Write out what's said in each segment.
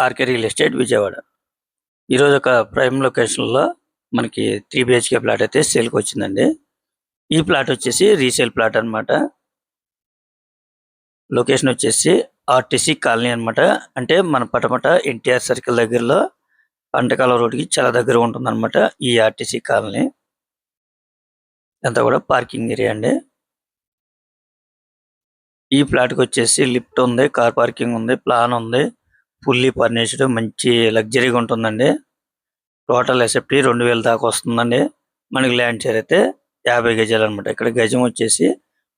RK real estate Vijayawada. ఈరోజు ఒక prime లొకేషన్లో మనకి 3 బిహెచ్కే ప్లాట్ అయితే సేల్కి వచ్చిందండి. ఈ ప్లాట్ వచ్చేసి రీసేల్ ప్లాట్ అన్నమాట. లొకేషన్ వచ్చేసి ఆర్టీసీ కాలనీ అన్నమాట. అంటే మన పటమట ఎన్టీఆర్ సర్కిల్ దగ్గరలో పంటకాల రోడ్డుకి చాలా దగ్గర ఉంటుందన్నమాట ఈ ఆర్టీసీ కాలనీ. అంతా కూడా పార్కింగ్ ఏరియా అండి. ఈ ప్లాట్కి వచ్చేసి లిఫ్ట్ ఉంది, కార్ పార్కింగ్ ఉంది, ప్లాన్ ఉంది, ఫుల్లీ ఫర్నిష్డ్, మంచి లగ్జరీగా ఉంటుందండి. టోటల్ ఎసెప్టీ 2000 దాకా వస్తుందండి. మనకి ల్యాండ్ షేర్ అయితే 50 గజాలు అనమాట. ఇక్కడ గజం వచ్చేసి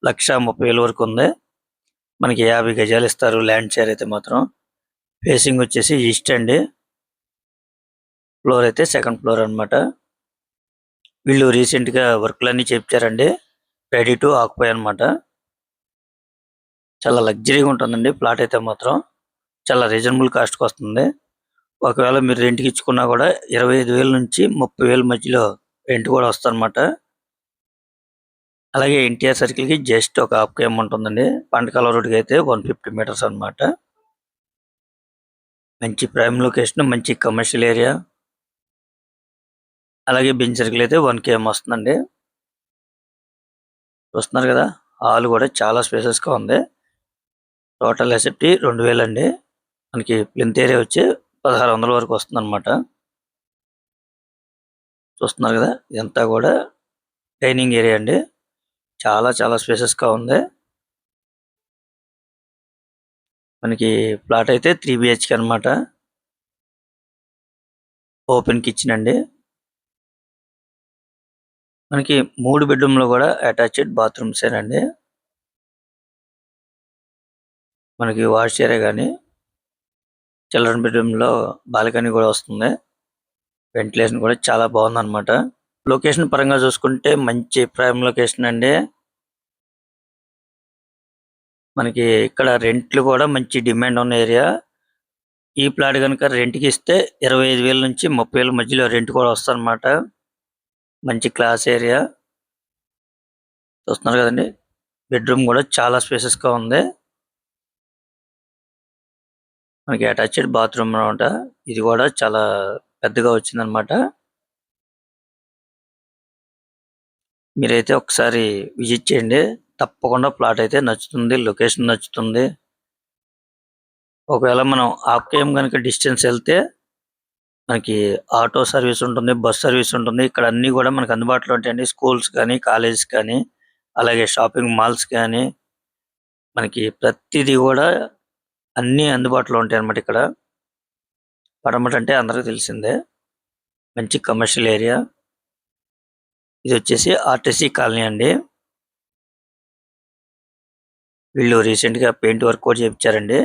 1,30,000 వరకు ఉంది. మనకి 50 గజాలు ఇస్తారు ల్యాండ్ షేర్ అయితే మాత్రం. ఫేసింగ్ వచ్చేసి ఈస్ట్ అండి. ఫ్లోర్ అయితే సెకండ్ ఫ్లోర్ అన్నమాట. వీళ్ళు రీసెంట్ గా వర్క్లన్నీ చేయించారండి. రెడీ టు ఆక్యుపై అన్నమాట. చాలా లగ్జరీగా ఉంటుందండి ప్లాట్ అయితే మాత్రం. చాలా రీజనబుల్ కాస్ట్కి వస్తుంది. ఒకవేళ మీరు రెంట్కి ఇచ్చుకున్నా కూడా 25,000 నుంచి 30,000 మధ్యలో రెంట్ కూడా వస్తుందన్నమాట. అలాగే ఎన్టీఆర్ సర్కిల్ కి జస్ట్ ఒక హాఫ్ కేఎం ఉంటుందండి. పంటకాల రోడ్డుకి అయితే 150 మీటర్స్ అన్నమాట. మంచి ప్రైమ్ లొకేషన్, మంచి కమర్షియల్ ఏరియా. అలాగే బెంచ్ సర్కిల్ అయితే 1 km వస్తుందండి. చూస్తున్నారు కదా, హాల్ కూడా చాలా స్పేసెస్ గా ఉంది. టోటల్ ఎసెప్టీ 2000 అండి. మనకి ప్లింత్ ఏరియా వచ్చి 1600 వరకు వస్తుంది అనమాట. చూస్తున్నారు కదా, ఇదంతా కూడా డైనింగ్ ఏరియా అండి. చాలా స్పేసెస్ గా ఉంది. మనకి ప్లాట్ అయితే 3 బిహెచ్కే అనమాట. ఓపెన్ కిచెన్ అండి. మనకి 3 బెడ్రూమ్ లో కూడా అటాచ్డ్ బాత్రూమ్స్ ఏనండి. మనకి వాష్ ఏరియా కానీ, చిల్డ్రన్ బెడ్రూమ్ లో బాల్కనీ కూడా వస్తుంది. వెంటిలేషన్ కూడా చాలా బాగుంది అనమాట. లొకేషన్ పరంగా చూసుకుంటే మంచి ప్రైమ్ లొకేషన్ అండి. మనకి ఇక్కడ రెంట్లు కూడా మంచి డిమాండ్ ఉన్న ఏరియా. ఈ ప్లాట్ కనుక రెంట్కి ఇస్తే 25,000 నుంచి 30,000 మధ్యలో రెంట్ కూడా వస్తుంది అనమాట. మంచి క్లాస్ ఏరియా. చూస్తున్నారు కదండి, బెడ్రూమ్ కూడా చాలా స్పేసెస్ గా ఉంది. మనకి అటాచ్డ్ బాత్రూమ్ అనమాట. ఇది కూడా చాలా పెద్దగా వచ్చింది అనమాట. మీరైతే ఒకసారి విజిట్ చేయండి. తప్పకుండా ప్లాట్ అయితే నచ్చుతుంది, లొకేషన్ నచ్చుతుంది. ఒకవేళ మనం హాఫ్ కేఎం కనుక డిస్టెన్స్ వెళ్తే మనకి ఆటో సర్వీస్ ఉంటుంది, బస్ సర్వీస్ ఉంటుంది. ఇక్కడ అన్ని కూడా మనకు అందుబాటులో ఉంటాయండి. స్కూల్స్ కానీ, కాలేజెస్ కానీ, అలాగే షాపింగ్ మాల్స్ కానీ, మనకి ప్రతిదీ కూడా అన్ని అందుబాటులో ఉంటాయి అన్నమాట. ఇక్కడ పడమట అంటే అందరికీ తెలిసిందే, మంచి కమర్షియల్ ఏరియా. ఇది వచ్చేసి ఆర్టీసీ కాలనీ అండి. వీళ్ళు రీసెంట్ గా పెయింట్ వర్క్ కూడా చేయించారండి.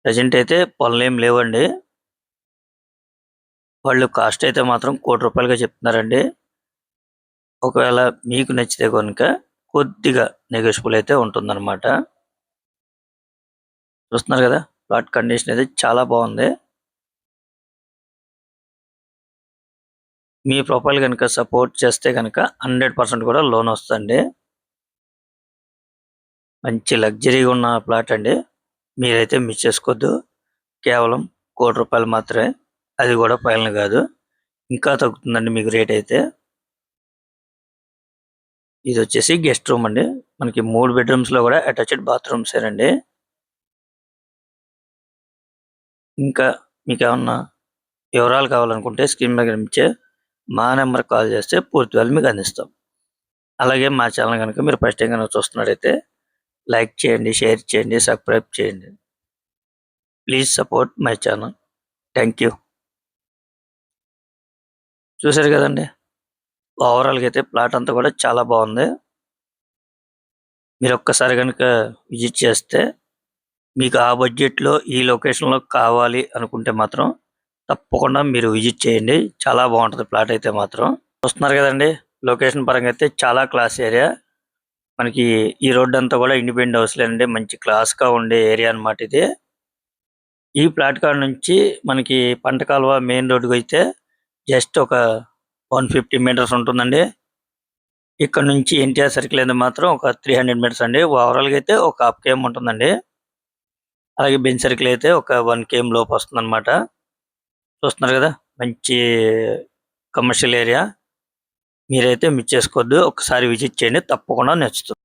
ప్రజెంట్ అయితే పనులు ఏం లేవండి. వాళ్ళు కాస్ట్ అయితే మాత్రం ₹1,00,00,000గా చెప్తున్నారండి. ఒకవేళ మీకు నచ్చితే కనుక కొద్దిగా నెగోషియబుల్ అయితే ఉంటుందన్నమాట. చూస్తున్నారు కదా, ప్లాట్ కండిషన్ అయితే చాలా బాగుంది. మీ ప్రొఫైల్ కనుక సపోర్ట్ చేస్తే కనుక 100% కూడా లోన్ వస్తుంది. మంచి లగ్జరీగా ఉన్న ప్లాట్ అండి. మీరైతే మిస్ చేసుకోవద్దు. కేవలం ₹1,00,00,000 మాత్రమే. అది కూడా పైన కాదు, ఇంకా తగ్గుతుందండి మీకు రేట్ అయితే. ఇది వచ్చేసి గెస్ట్ రూమ్ అండి. మనకి 3 బెడ్రూమ్స్ లో కూడా అటాచ్డ్ బాత్రూమ్స్ ఏనండి. ఇంకా మీకు ఏమన్నా వివరాలు కావాలనుకుంటే స్క్రీన్ మీద కనిపించే మా నెంబర్ కాల్ చేస్తే పూర్తి వివరాలు మీకు అందిస్తాం. అలాగే మా ఛానల్ కనుక మీరు ఫస్ట్ టైం కనుక చూస్తున్నట్టయితే లైక్ చేయండి, షేర్ చేయండి, సబ్స్క్రైబ్ చేయండి. Please support my channel. Thank you. చూసారు కదండి, ఓవరాల్గా అయితే ప్లాట్ అంతా కూడా చాలా బాగుంది. మీరు ఒక్కసారి కనుక విజిట్ చేస్తే మీకు ఆ బడ్జెట్లో ఈ లొకేషన్లో కావాలి అనుకుంటే మాత్రం తప్పకుండా మీరు విజిట్ చేయండి. చాలా బాగుంటుంది ప్లాట్ అయితే మాత్రం. చూస్తున్నారు కదండి, లొకేషన్ పరంగా అయితే చాలా క్లాస్ ఏరియా. మనకి ఈ రోడ్ అంతా కూడా ఇండిపెండెంట్ హౌస్లేనండి. మంచి క్లాస్గా ఉండే ఏరియా అన్నమాట ఇది. ఈ ప్లాట్ కాడ నుంచి మనకి పంట కాలువ మెయిన్ రోడ్డుకి అయితే జస్ట్ ఒక 150 మీటర్స్ ఉంటుందండి. ఇక్కడ నుంచి ఎన్టీఆర్ సర్కిల్ అయితే మాత్రం ఒక 300 మీటర్స్ అండి. ఓవరాల్గా అయితే ఒక హాఫ్ కేఎం ఉంటుందండి. అలాగే బెంజ్ సర్కిల్ అయితే ఒక 1 km లోపు వస్తుందన్నమాట. చూస్తున్నారు కదా, మంచి కమర్షియల్ ఏరియా. మీరైతే మిస్ చేసుకోవద్దు. ఒకసారి విజిట్ చేయండి, తప్పకుండా నచ్చుతుంది.